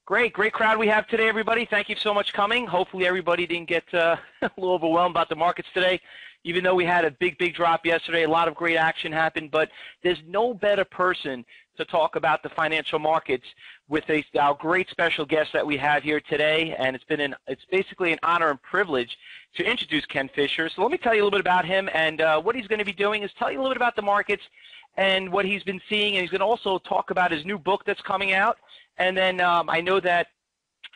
Great crowd we have today, everybody. Thank you so much for coming. Hopefully everybody didn't get a little overwhelmed about the markets today. Even though we had a big drop yesterday, a lot of great action happened, but there's no better person to talk about the financial markets with our great special guest that we have here today, and it's basically an honor and privilege to introduce Ken Fisher. So let me tell you a little bit about him, and what he's going to be doing is tell you a little bit about the markets and what he's been seeing, and he's going to also talk about his new book that's coming out. And then I know that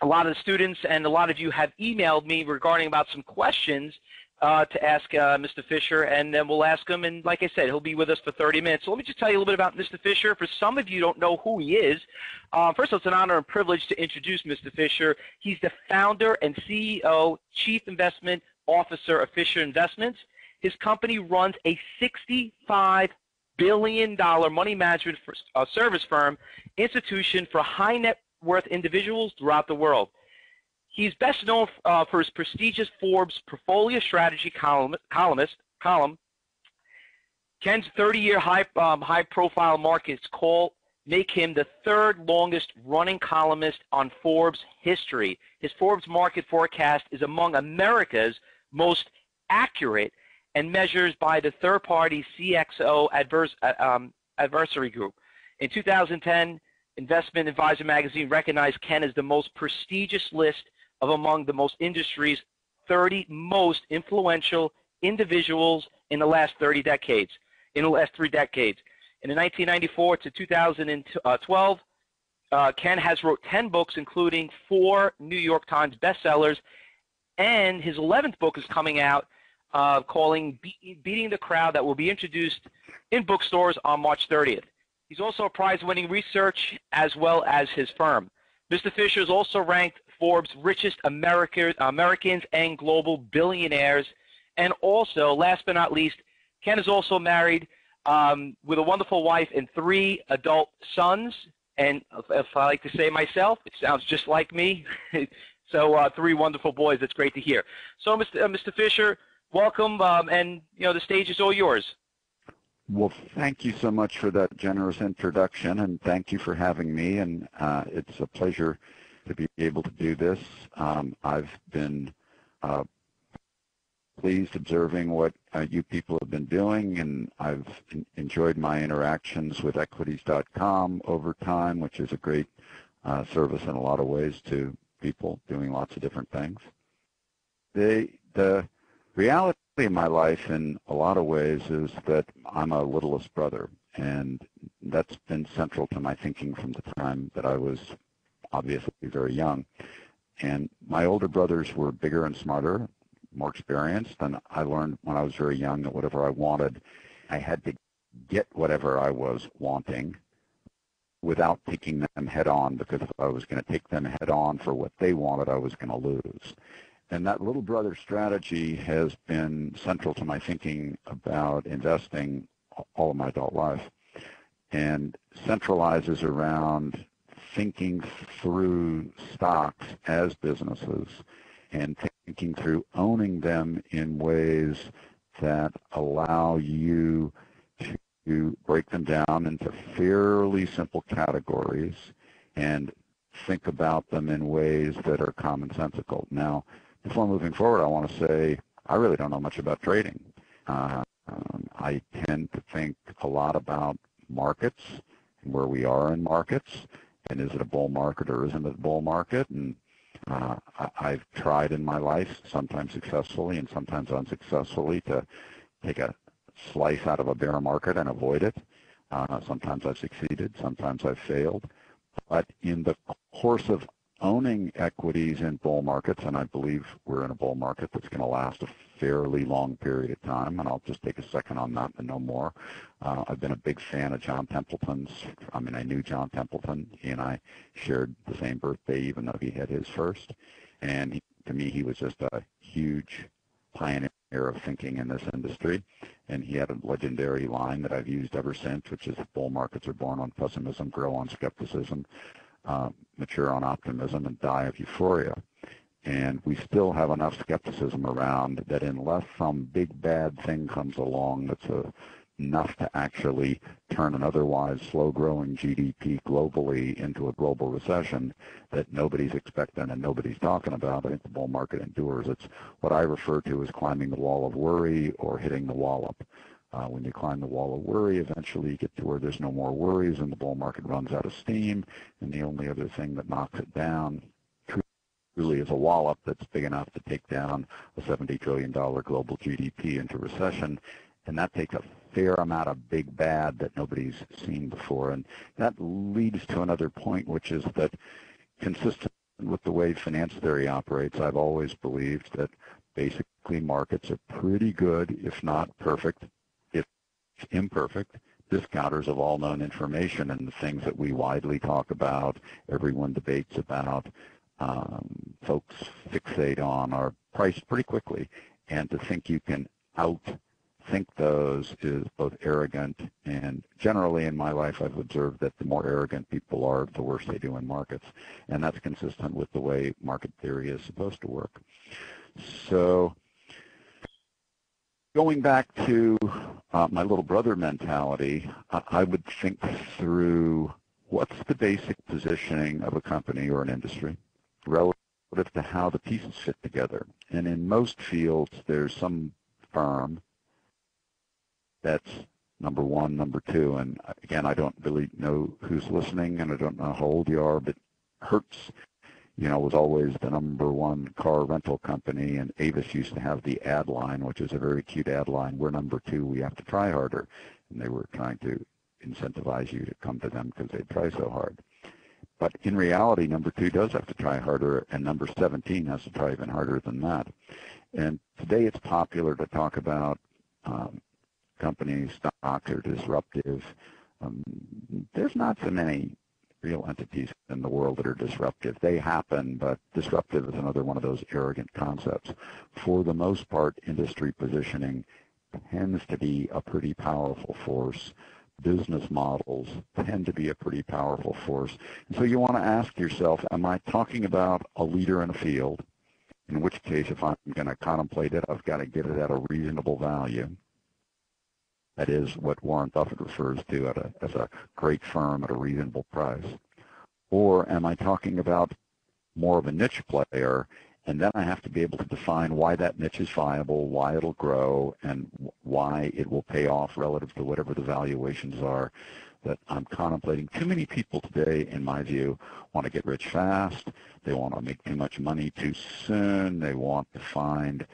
a lot of the students and a lot of you have emailed me regarding about some questions to ask Mr. Fisher, and then we'll ask him. And like I said, he'll be with us for 30 minutes. So let me just tell you a little bit about Mr. Fisher. For some of you who don't know who he is, first of all, it's an honor and privilege to introduce Mr. Fisher. He's the founder and CEO, Chief Investment Officer of Fisher Investments. His company runs a $65 billion money management service firm institution for high net worth individuals throughout the world. He's best known for his prestigious Forbes portfolio strategy column. Ken's 30-year high-profile markets make him the third longest running columnist on Forbes history. His Forbes market forecast is among America's most accurate and measures by the third-party CXO adversary group. In 2010, Investment Advisor magazine recognized Ken as the most prestigious list of among the most industry's 30 most influential individuals in the last 3 decades. In the 1994 to 2012, Ken has wrote 10 books, including 4 New York Times bestsellers, and his 11th book is coming out, calling Beating the Crowd, that will be introduced in bookstores on March 30th. He's also a prize-winning research as well as his firm. Mr. Fisher is also ranked Forbes' richest Americans and global billionaires. And also, last but not least, Ken is also married with a wonderful wife and 3 adult sons. And if I like to say myself, it sounds just like me. So 3 wonderful boys. That's great to hear. So Mr. Fisher, welcome, and the stage is all yours. Well, thank you so much for that generous introduction, and thank you for having me. And it's a pleasure to be able to do this. I've been pleased observing what you people have been doing, and I've enjoyed my interactions with equities.com over time, which is a great service in a lot of ways to people doing lots of different things. The reality in my life in a lot of ways is that I'm a littlest brother, and that's been central to my thinking from the time that I was obviously very young. And my older brothers were bigger and smarter, more experienced, and I learned when I was very young that whatever I wanted, I had to get whatever I was wanting without taking them head on, because if I was going to take them head on for what they wanted, I was going to lose. And that little brother strategy has been central to my thinking about investing all of my adult life, and centralizes around thinking through stocks as businesses and thinking through owning them in ways that allow you to break them down into fairly simple categories and think about them in ways that are commonsensical. Now, before moving forward, I want to say I really don't know much about trading. I tend to think a lot about markets and where we are in markets, and is it a bull market or isn't it a bull market? And I've tried in my life, sometimes successfully and sometimes unsuccessfully, to take a slice out of a bear market and avoid it. Sometimes I've succeeded, sometimes I've failed. But in the course of owning equities in bull markets, and I believe we're in a bull market that's going to last a fairly long period of time, and I'll just take a second on that and no more. I've been a big fan of John Templeton's. I knew John Templeton. He and I shared the same birthday, even though he had his first. And to me, he was just a huge pioneer of thinking in this industry. And he had a legendary line that I've used ever since, which is that bull markets are born on pessimism, grow on skepticism, mature on optimism, and die of euphoria. And we still have enough skepticism around that unless some big bad thing comes along that's a enough to actually turn an otherwise slow-growing GDP globally into a global recession that nobody's expecting and nobody's talking about. I think the bull market endures. It's what I refer to as climbing the wall of worry or hitting the wallop. When you climb the wall of worry, eventually you get to where there's no more worries and the bull market runs out of steam, and the only other thing that knocks it down truly is a wallop that's big enough to take down a $70 trillion global GDP into recession, and that takes a fair amount of big bad that nobody's seen before. And that leads to another point, which is that consistent with the way finance theory operates, I've always believed that basically markets are pretty good, if not perfect, if imperfect, discounters of all known information, and the things that we widely talk about, everyone debates about, folks fixate on are priced pretty quickly. And to think you can outthink those is both arrogant, and generally in my life I've observed that the more arrogant people are, the worse they do in markets. And that's consistent with the way market theory is supposed to work. So going back to my little brother mentality, I would think through what's the basic positioning of a company or an industry relative to how the pieces fit together. And in most fields, there's some firm that's number one, number two. And again, I don't really know who's listening, and I don't know how old you are, but Hertz, was always the number one car rental company, and Avis used to have the ad line, which is a very cute ad line. We're number two, we have to try harder. And they were trying to incentivize you to come to them because they try so hard. But in reality, number two does have to try harder, and number 17 has to try even harder than that. And today it's popular to talk about companies, stocks are disruptive. There's not so many real entities in the world that are disruptive. They happen, but disruptive is another one of those arrogant concepts. For the most part, industry positioning tends to be a pretty powerful force. Business models tend to be a pretty powerful force. And so you want to ask yourself, am I talking about a leader in a field? In which case, if I'm going to contemplate it, I've got to get it at a reasonable value. That is what Warren Buffett refers to as a great firm at a reasonable price. Or am I talking about more of a niche player, and then I have to be able to define why that niche is viable, why it'll grow, and why it will pay off relative to whatever the valuations are that I'm contemplating. Too many people today, in my view, want to get rich fast. They want to make too much money too soon. They want to find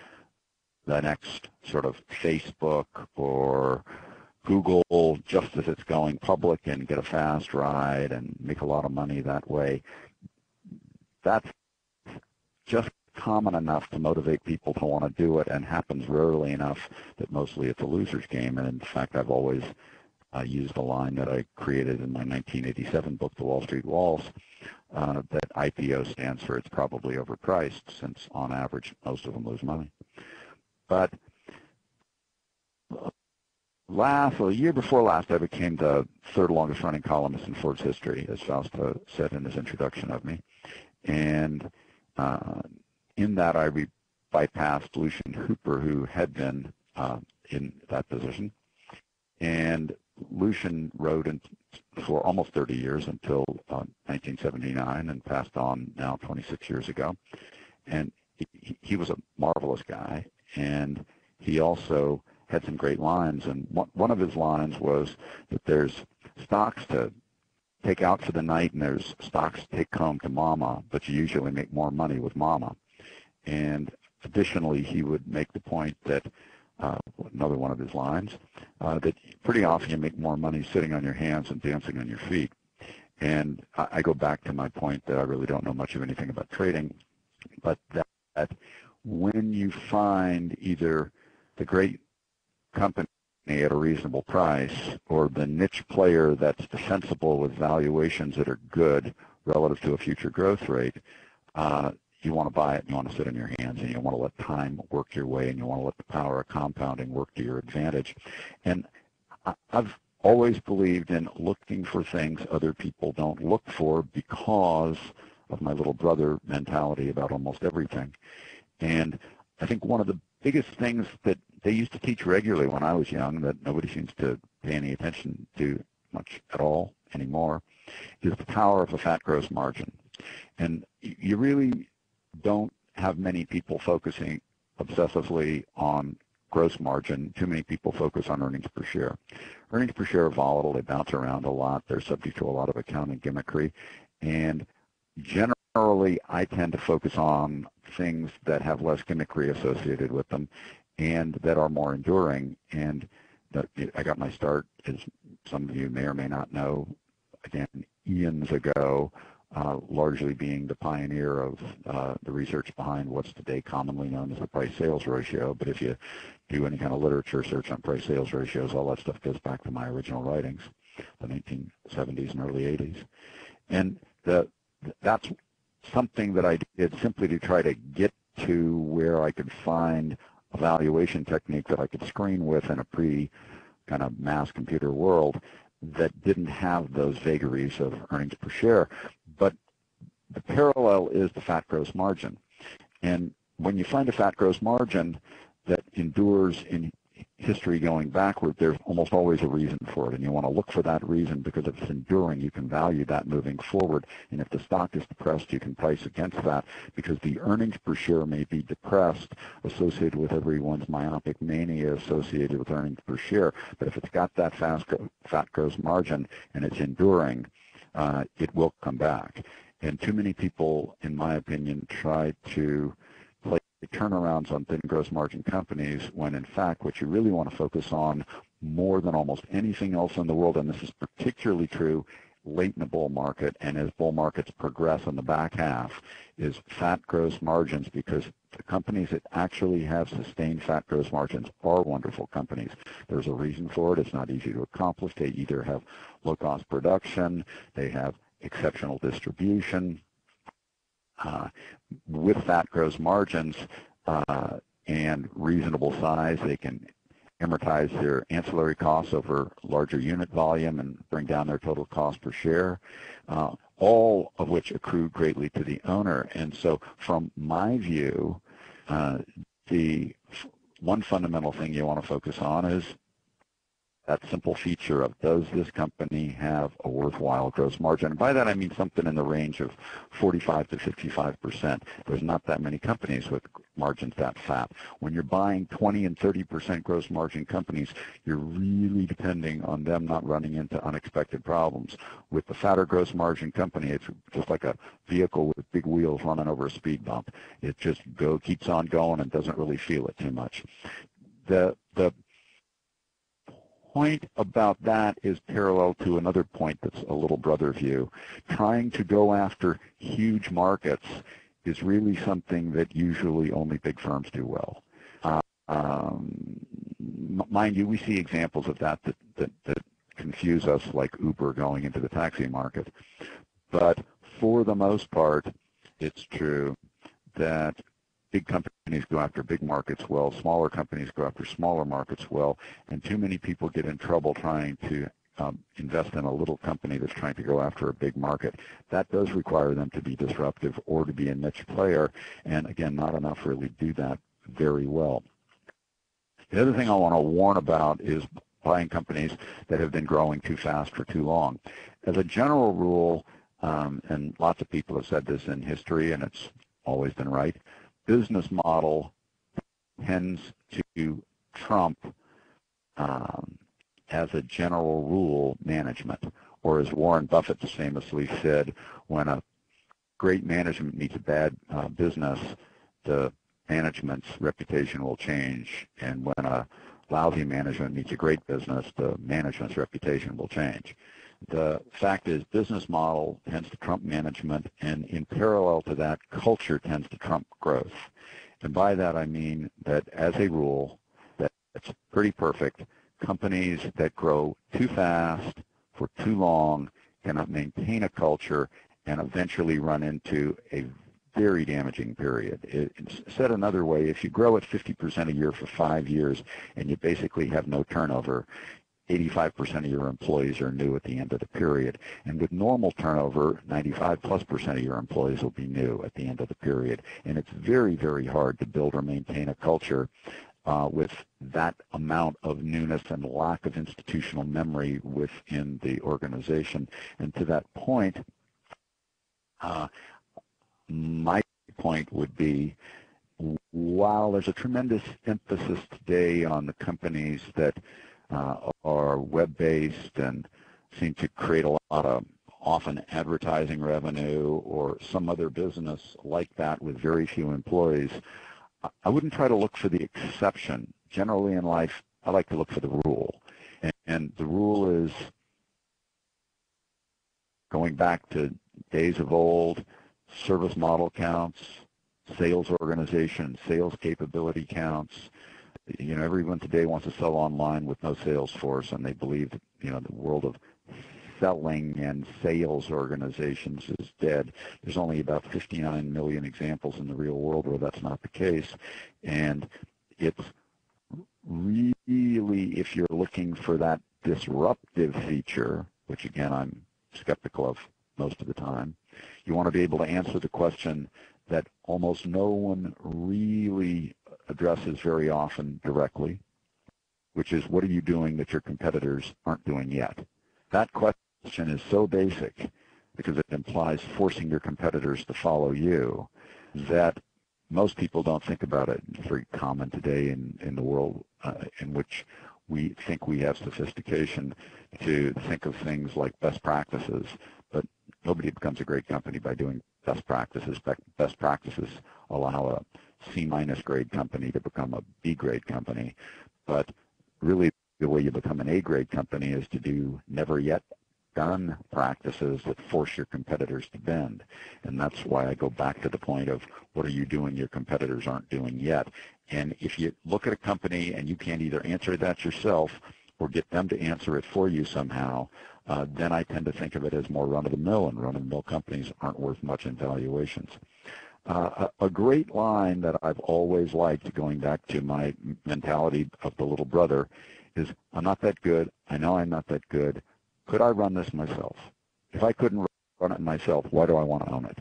the next sort of Facebook or Google just as it's going public and get a fast ride and make a lot of money that way. That's just common enough to motivate people to want to do it, and happens rarely enough that mostly it's a loser's game. And in fact, I've always used a line that I created in my 1987 book, The Wall Street Waltz, that IPO stands for it's probably overpriced, since on average most of them lose money. But a year before last, I became the third longest running columnist in Ford's history, as Fausto said in his introduction of me. And in that, I bypassed Lucian Hooper, who had been in that position. And Lucian wrote for almost 30 years until 1979 and passed on now 26 years ago. And he was a marvelous guy. And he also had some great lines, and one of his lines was that there's stocks to take out for the night and there's stocks to take home to mama, but you usually make more money with mama. And additionally, he would make the point that, another one of his lines, that pretty often you make more money sitting on your hands and dancing on your feet. And I go back to my point that I really don't know much of anything about trading, but that when you find either the great company at a reasonable price or the niche player that's defensible with valuations that are good relative to a future growth rate, you want to buy it and you want to sit on your hands, and you want to let time work your way, and you want to let the power of compounding work to your advantage. And I've always believed in looking for things other people don't look for because of my little brother mentality about almost everything. And I think one of the biggest things that they used to teach regularly when I was young that nobody seems to pay any attention to much at all anymore, is the power of a fat gross margin. And you really don't have many people focusing obsessively on gross margin. Too many people focus on earnings per share. Earnings per share are volatile. They bounce around a lot. They're subject to a lot of accounting gimmickry. And generally, I tend to focus on things that have less gimmickry associated with them and that are more enduring. And I got my start, as some of you may or may not know, again, eons ago, largely being the pioneer of the research behind what's today commonly known as the price-sales ratio. But if you do any kind of literature search on price-sales ratios, all that stuff goes back to my original writings, the 1970s and early 80s. And that's something that I did simply to try to get to where I could find a valuation technique that I could screen with in a kind of mass computer world that didn't have those vagaries of earnings per share. But the parallel is the fat gross margin. And when you find a fat gross margin that endures in history going backward, there's almost always a reason for it. And you want to look for that reason, because if it's enduring, you can value that moving forward. And if the stock is depressed, you can price against that, because the earnings per share may be depressed, associated with everyone's myopic mania associated with earnings per share. But if it's got that fat gross margin and it's enduring, it will come back. And too many people, in my opinion, try to play turnarounds on thin gross margin companies, when in fact what you really want to focus on more than almost anything else in the world, and this is particularly true late in the bull market and as bull markets progress in the back half, is fat gross margins, because the companies that actually have sustained fat gross margins are wonderful companies. There's a reason for it. It's not easy to accomplish. They either have low-cost production, they have exceptional distribution. With fat gross margins and reasonable size, they can amortize their ancillary costs over larger unit volume and bring down their total cost per share, all of which accrue greatly to the owner. And so from my view, the one fundamental thing you want to focus on is that simple feature of, does this company have a worthwhile gross margin? And by that I mean something in the range of 45 to 55%. There's not that many companies with margins that fat. When you're buying 20 and 30% gross margin companies, you're really depending on them not running into unexpected problems. With the fatter gross margin company, it's just like a vehicle with big wheels running over a speed bump. It just keeps on going and doesn't really feel it too much. The point about that is parallel to another point that's a little brother view. Trying to go after huge markets is really something that usually only big firms do well. Mind you, we see examples of that confuse us, like Uber going into the taxi market. But for the most part, it's true that big companies go after big markets well, smaller companies go after smaller markets well, and too many people get in trouble trying to invest in a little company that's trying to go after a big market. That does require them to be disruptive or to be a niche player, and again, not enough really do that very well. The other thing I want to warn about is buying companies that have been growing too fast for too long. As a general rule, and lots of people have said this in history, and it's always been right, business model tends to trump, as a general rule, management. Or as Warren Buffett famously said, when a great management meets a bad business, the management's reputation will change. And when a lousy management meets a great business, the management's reputation will change. The fact is, business model tends to trump management, and in parallel to that, culture tends to trump growth. And by that I mean that, as a rule, that's pretty perfect. Companies that grow too fast for too long cannot maintain a culture and eventually run into a very damaging period. It's said another way, if you grow at 50% a year for 5 years and you basically have no turnover, 85% of your employees are new at the end of the period. And with normal turnover, 95+% of your employees will be new at the end of the period. And it's very, very hard to build or maintain a culture with that amount of newness and lack of institutional memory within the organization. And to that point, my point would be, while there's a tremendous emphasis today on the companies that are web-based and seem to create a lot of often advertising revenue or some other business like that with very few employees, I wouldn't try to look for the exception. Generally in life, I like to look for the rule. And the rule is, going back to days of old, service model counts, sales organization, sales capability counts. You know, everyone today wants to sell online with no sales force, and they believe that, you know, the world of selling and sales organizations is dead. There's only about 59 million examples in the real world where that's not the case. And it's really, if you're looking for that disruptive feature, which again I'm skeptical of most of the time, you want to be able to answer the question that almost no one really addresses very often directly, which is, what are you doing that your competitors aren't doing yet? That question is so basic, because it implies forcing your competitors to follow you, that most people don't think about it. It's very common today in the world in which we think we have sophistication to think of things like best practices, but nobody becomes a great company by doing best practices. Best practices allow a C- grade company to become a B grade company, but really the way you become an A grade company is to do never yet done practices that force your competitors to bend. And that's why I go back to the point of, what are you doing your competitors aren't doing yet? And if you look at a company and you can't either answer that yourself or get them to answer it for you somehow, then I tend to think of it as more run-of-the-mill, and run-of-the-mill companies aren't worth much in valuations. A great line that I've always liked, going back to my mentality of the little brother, is, I'm not that good. I know I'm not that good. Could I run this myself? If I couldn't run it myself, why do I want to own it?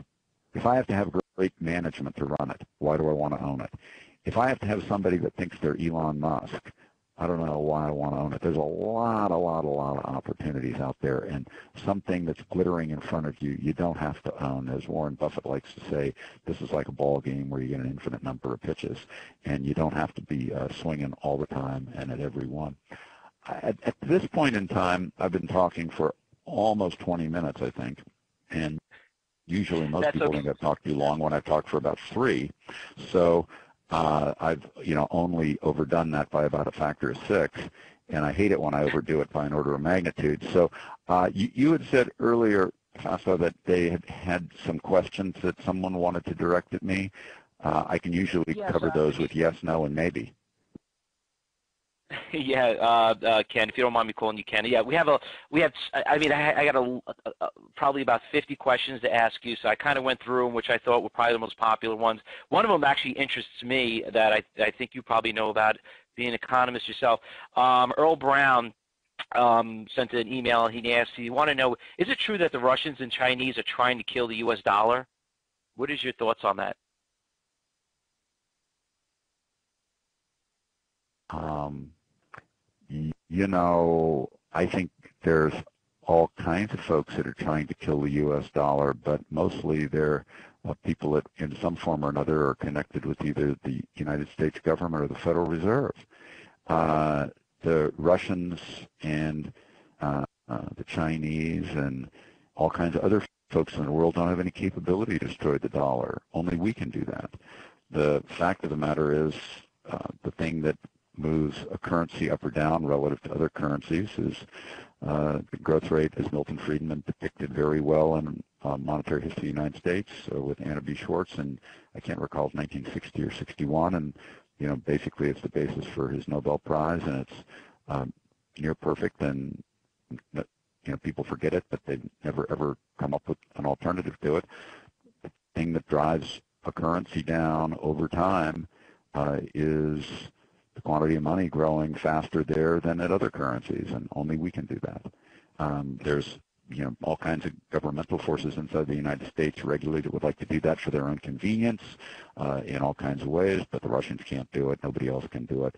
If I have to have great management to run it, why do I want to own it? If I have to have somebody that thinks they're Elon Musk, I don't know why I want to own it. There's a lot of opportunities out there, and something that's glittering in front of you, you don't have to own. As Warren Buffett likes to say, this is like a ball game where you get an infinite number of pitches, and you don't have to be swinging all the time and at every one. At this point in time, I've been talking for almost 20 minutes, I think, and usually most people think I've talked too long when I've talked for about 3. So I've only overdone that by about a factor of 6, and I hate it when I overdo it by an order of magnitude. So you had said earlier, Fausto, that they had some questions that someone wanted to direct at me. I can usually cover those with yes, no, and maybe. Yeah, Ken, if you don't mind me calling you Ken. Yeah, I got probably about 50 questions to ask you, so I kind of went through them, which I thought were probably the most popular ones. One of them actually interests me that I think you probably know about, being an economist yourself. Earl Brown sent an email, and he asked, you want to know, is it true that the Russians and Chinese are trying to kill the U.S. dollar? What is your thoughts on that? I think there's all kinds of folks that are trying to kill the U.S. dollar, but mostly they're people that in some form or another are connected with either the United States government or the Federal Reserve. The Russians and the Chinese and all kinds of other folks in the world don't have any capability to destroy the dollar. Only we can do that. The fact of the matter is, the thing that moves a currency up or down relative to other currencies is the growth rate, as Milton Friedman depicted very well in Monetary History of the United States with Anna B. Schwartz, and I can't recall if 1960 or 61, and basically it's the basis for his Nobel Prize, and it's near perfect, and people forget it, but they've never ever come up with an alternative to it. The thing that drives a currency down over time is the quantity of money growing faster there than at other currencies, and only we can do that. There's all kinds of governmental forces inside the United States regularly would like to do that for their own convenience in all kinds of ways, but the Russians can't do it. Nobody else can do it.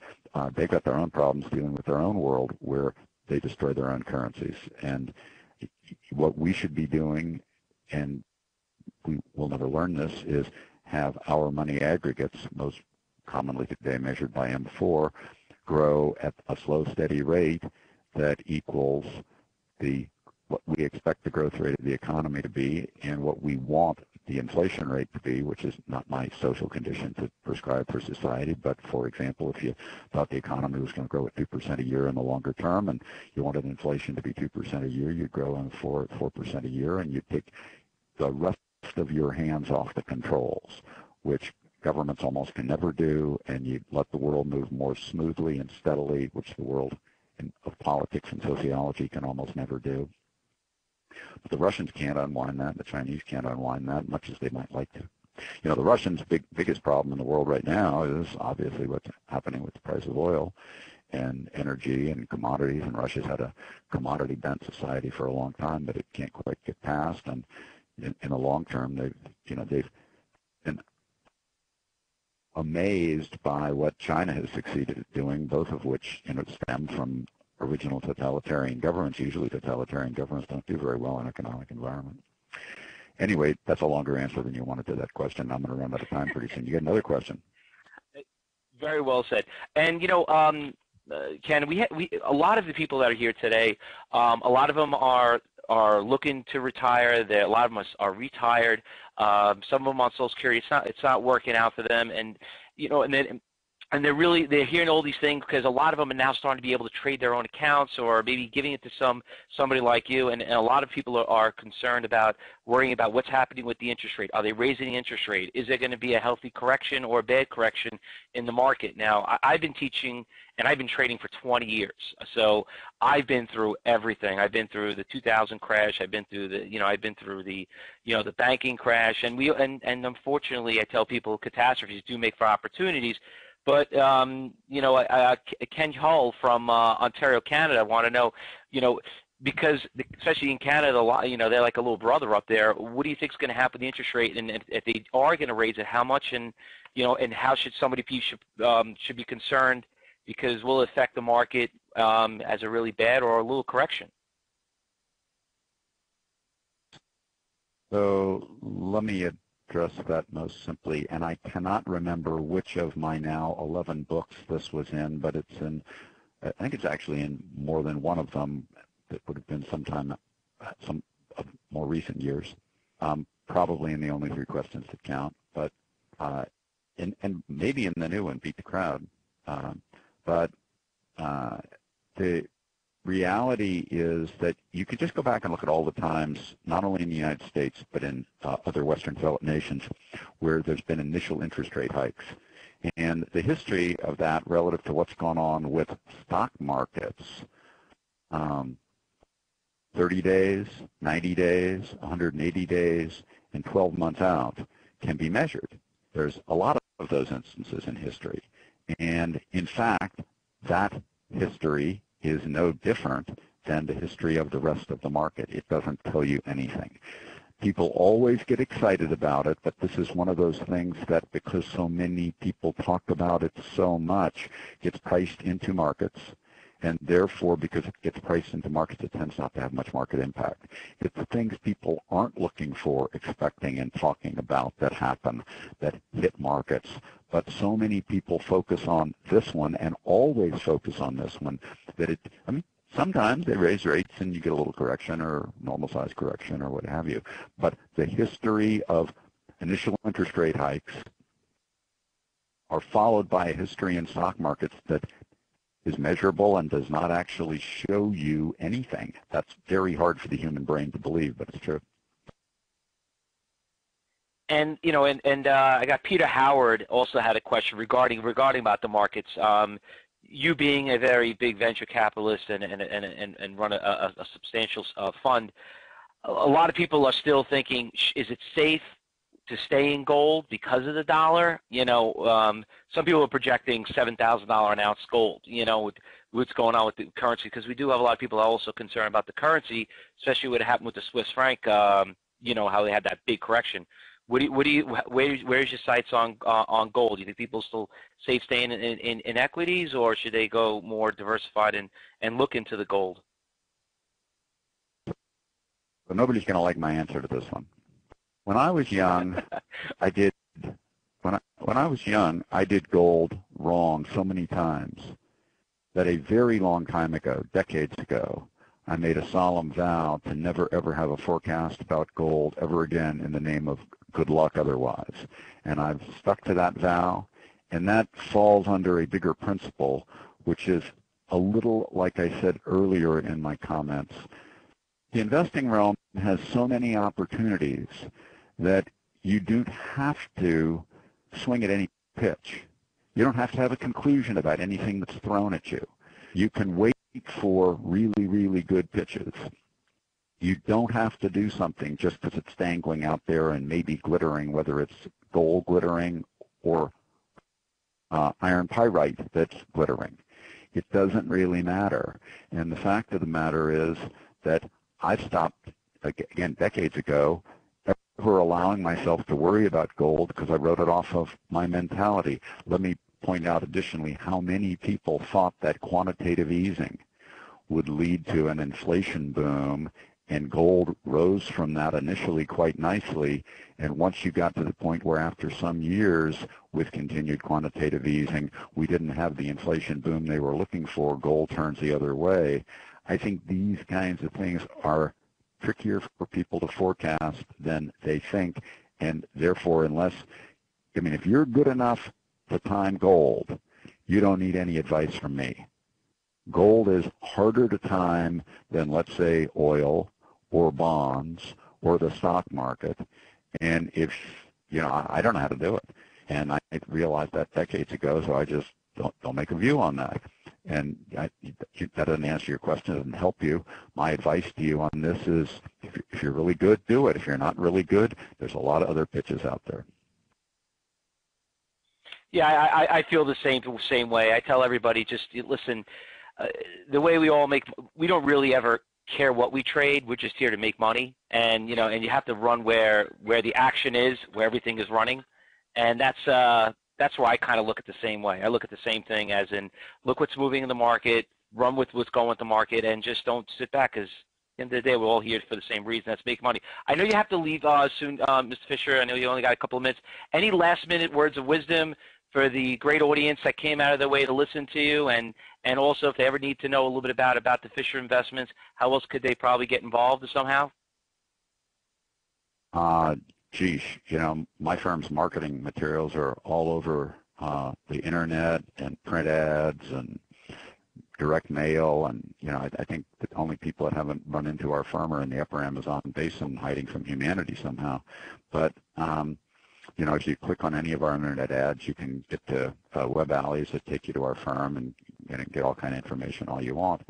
They've got their own problems dealing with their own world where they destroy their own currencies. And what we should be doing, and we will never learn this, is have our money aggregates, most commonly today measured by M4, grow at a slow, steady rate that equals what we expect the growth rate of the economy to be and what we want the inflation rate to be, which is not my social condition to prescribe for society. But, for example, if you thought the economy was going to grow at 2% a year in the longer term and you wanted inflation to be 2% a year, you'd grow in 4% a year, and you'd take the rest of your hands off the controls, which governments almost can never do, and you'd let the world move more smoothly and steadily, which the world of politics and sociology can almost never do. But the Russians can't unwind that. The Chinese can't unwind that, much as they might like to. The Russians' biggest problem in the world right now is obviously what's happening with the price of oil and energy and commodities. And Russia's had a commodity-bent society for a long time, but it can't quite get past. And in the long term, they've been amazed by what China has succeeded at doing, both of which stem from original totalitarian governments. Usually totalitarian governments don't do very well in an economic environment. Anyway, that's a longer answer than you wanted to that question. I'm going to run out of time pretty soon. You got another question? Very well said. And Ken, we a lot of the people that are here today, a lot of them are looking to retire. A lot of them are retired. Some of them on Social Security. It's not working out for them, and and they're hearing all these things because a lot of them are now starting to be able to trade their own accounts or maybe giving it to somebody like you. And a lot of people are concerned about worrying about what's happening with the interest rate. Are they raising the interest rate? Is there going to be a healthy correction or a bad correction in the market? Now, I've been teaching and I've been trading for 20 years. So I've been through everything. I've been through the 2000 crash. I've been through the banking crash. And unfortunately, I tell people catastrophes do make for opportunities. But, Ken Hull from Ontario, Canada, I want to know, because especially in Canada, they're like a little brother up there. What do you think is going to happen with the interest rate? And if they are going to raise it, how much? And, and how should somebody should be concerned? Because will it affect the market as a really bad or a little correction? So let me address that most simply, and I cannot remember which of my now 11 books this was in, but it's in, I think it's actually in more than one of them. That would have been some of more recent years, probably in the Only Three Questions That Count, but and maybe in the new one, Beat the Crowd. But the reality is that you could just go back and look at all the times, not only in the United States, but in other Western developed nations, where there's been initial interest rate hikes. And the history of that relative to what's gone on with stock markets, 30 days, 90 days, 180 days, and 12 months out can be measured. There's a lot of those instances in history. And in fact, that history is no different than the history of the rest of the market. It doesn't tell you anything. People always get excited about it, but this is one of those things that, because so many people talk about it so much, gets priced into markets, and therefore, because it gets priced into markets, it tends not to have much market impact. It's the things people aren't looking for, expecting, and talking about that happen, that hit markets. But so many people focus on this one and always focus on this one that sometimes they raise rates and you get a little correction or normal size correction or what have you. But the history of initial interest rate hikes are followed by a history in stock markets that is measurable and does not actually show you anything. That's very hard for the human brain to believe, but it's true. And I got Peter Howard also had a question regarding about the markets. You being a very big venture capitalist and run a substantial fund, a lot of people are still thinking, is it safe to stay in gold because of the dollar? Some people are projecting $7,000 an ounce gold. what's going on with the currency, because we do have a lot of people that are also concerned about the currency, especially what happened with the Swiss franc. You know, how they had that big correction. Where's your sights on gold? Do you think people still safe staying in equities, or should they go more diversified and look into the gold? Well, nobody's going to like my answer to this one. When I was young, I did gold wrong so many times that a very long time ago, decades ago, I made a solemn vow to never ever have a forecast about gold ever again in the name of good luck otherwise. And I've stuck to that vow, and that falls under a bigger principle, which is a little like I said earlier in my comments. The investing realm has so many opportunities that you don't have to swing at any pitch. You don't have to have a conclusion about anything that's thrown at you. You can wait for really, really good pitches. You don't have to do something just because it's dangling out there and maybe glittering, whether it's gold glittering or iron pyrite that's glittering. It doesn't really matter. And the fact of the matter is that I've stopped, again, decades ago, ever allowing myself to worry about gold because I wrote it off of my mentality. Let me point out additionally how many people thought that quantitative easing would lead to an inflation boom, and gold rose from that initially quite nicely. And once you got to the point where after some years with continued quantitative easing, we didn't have the inflation boom they were looking for, gold turns the other way. I think these kinds of things are trickier for people to forecast than they think, and therefore if you're good enough to time gold, you don't need any advice from me. Gold is harder to time than, let's say, oil or bonds or the stock market. And I don't know how to do it. And I realized that decades ago, so I just don't make a view on that. And that doesn't answer your question, doesn't help you. My advice to you on this is if you're really good, do it. If you're not really good, there's a lot of other pitches out there. Yeah, I feel the same way. I tell everybody, just listen, the way we don't really ever care what we trade. We're just here to make money, and and you have to run where the action is, where everything is running, and that's where I kind of look at the same way. I look at the same thing as in, look what's moving in the market, run with what's going with the market, and just don't sit back, because at the end of the day, we're all here for the same reason. That's make money. I know you have to leave soon, Mr. Fisher. I know you only got a couple of minutes. Any last-minute words of wisdom for the great audience that came out of their way to listen to you, and also if they ever need to know a little bit about the Fisher Investments, how else could they probably get involved somehow? Geez, my firm's marketing materials are all over the internet and print ads and direct mail, and I think the only people that haven't run into our firm are in the upper Amazon basin hiding from humanity somehow. But if you click on any of our internet ads, you can get to web alleys that take you to our firm and get all kind of information all you want.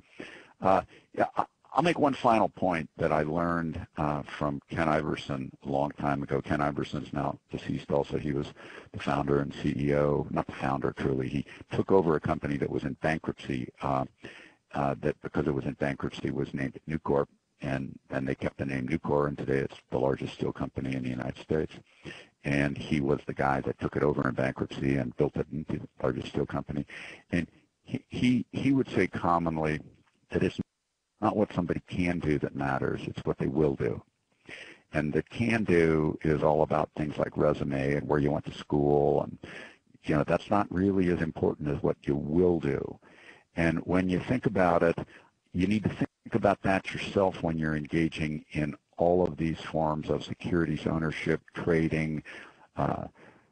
I'll make one final point that I learned from Ken Iverson a long time ago. Ken Iverson's now deceased also. He was the founder and CEO, not the founder truly. He took over a company that was in bankruptcy, that because it was in bankruptcy was named Nucor, and they kept the name Nucor, and today it's the largest steel company in the United States. And he was the guy that took it over in bankruptcy and built it into the largest steel company. And he would say commonly that it's not what somebody can do that matters, it's what they will do. And the can do is all about things like resume and where you went to school, and that's not really as important as what you will do. And when you think about it, you need to think about that yourself when you're engaging in all of these forms of securities ownership, trading,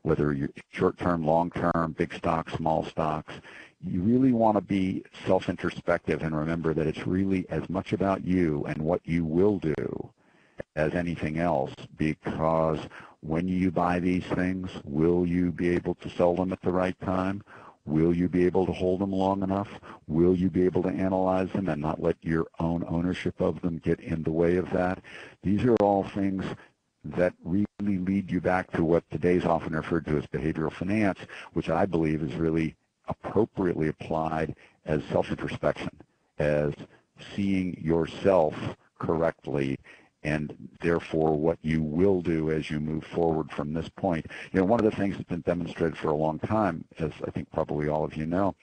whether you're short-term, long-term, big stocks, small stocks. You really want to be self-introspective and remember that it's really as much about you and what you will do as anything else, because when you buy these things, will you be able to sell them at the right time? Will you be able to hold them long enough? Will you be able to analyze them and not let your own ownership of them get in the way of that? These are all things that really lead you back to what today's often referred to as behavioral finance, which I believe is really appropriately applied as self-introspection, as seeing yourself correctly, and therefore what you will do as you move forward from this point. You know, one of the things that's been demonstrated for a long time, as I think probably all of you know,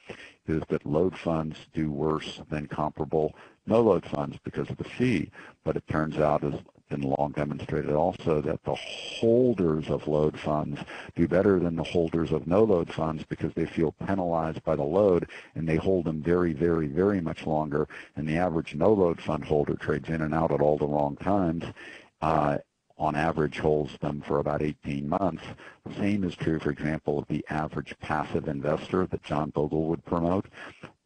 is that load funds do worse than comparable no-load funds because of the fee. But it turns out, as been long demonstrated also, that the holders of load funds do better than the holders of no-load funds because they feel penalized by the load, and they hold them very, very, very much longer. And the average no-load fund holder trades in and out at all the wrong times. On average, holds them for about 18 months. The same is true, for example, of the average passive investor that John Bogle would promote.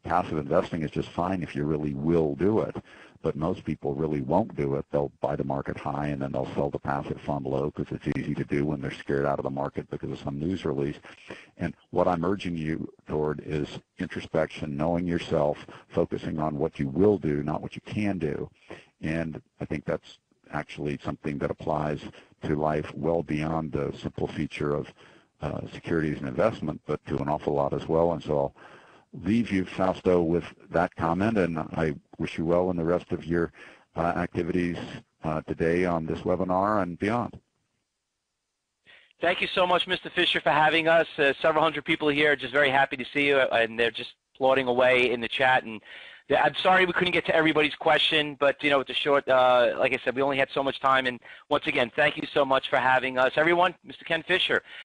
Passive investing is just fine if you really will do it, but most people really won't do it. They'll buy the market high and then they'll sell the passive fund low because it's easy to do when they're scared out of the market because of some news release. And what I'm urging you toward is introspection, knowing yourself, focusing on what you will do, not what you can do. And I think that's actually something that applies to life well beyond the simple feature of securities and investment, but to an awful lot as well. And so I'll leave you, Fausto, with that comment, and I wish you well in the rest of your activities today on this webinar and beyond. Thank you so much, Mr. Fisher, for having us. Several hundred people here, just very happy to see you, and they're just applauding away in the chat. And I'm sorry we couldn't get to everybody's question, but, you know, with the short, like I said, we only had so much time. And once again, thank you so much for having us. Everyone, Mr. Ken Fisher.